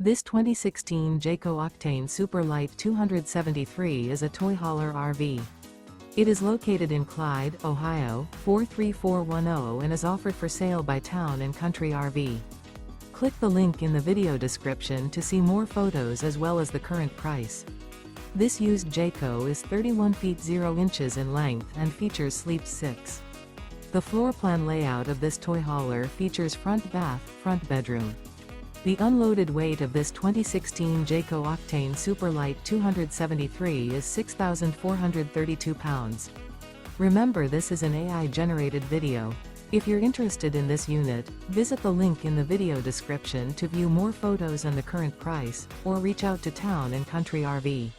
This 2016 Jayco Octane Super Lite 273 is a toy hauler RV. It is located in Clyde, Ohio, 43410 and is offered for sale by Town & Country RV. Click the link in the video description to see more photos as well as the current price. This used Jayco is 31 feet 0 inches in length and features sleeps 6. The floor plan layout of this toy hauler features front bath, front bedroom. The unloaded weight of this 2016 Jayco Octane Super Lite 273 is 6,432 pounds. Remember, this is an AI-generated video. If you're interested in this unit, visit the link in the video description to view more photos and the current price, or reach out to Town & Country RV.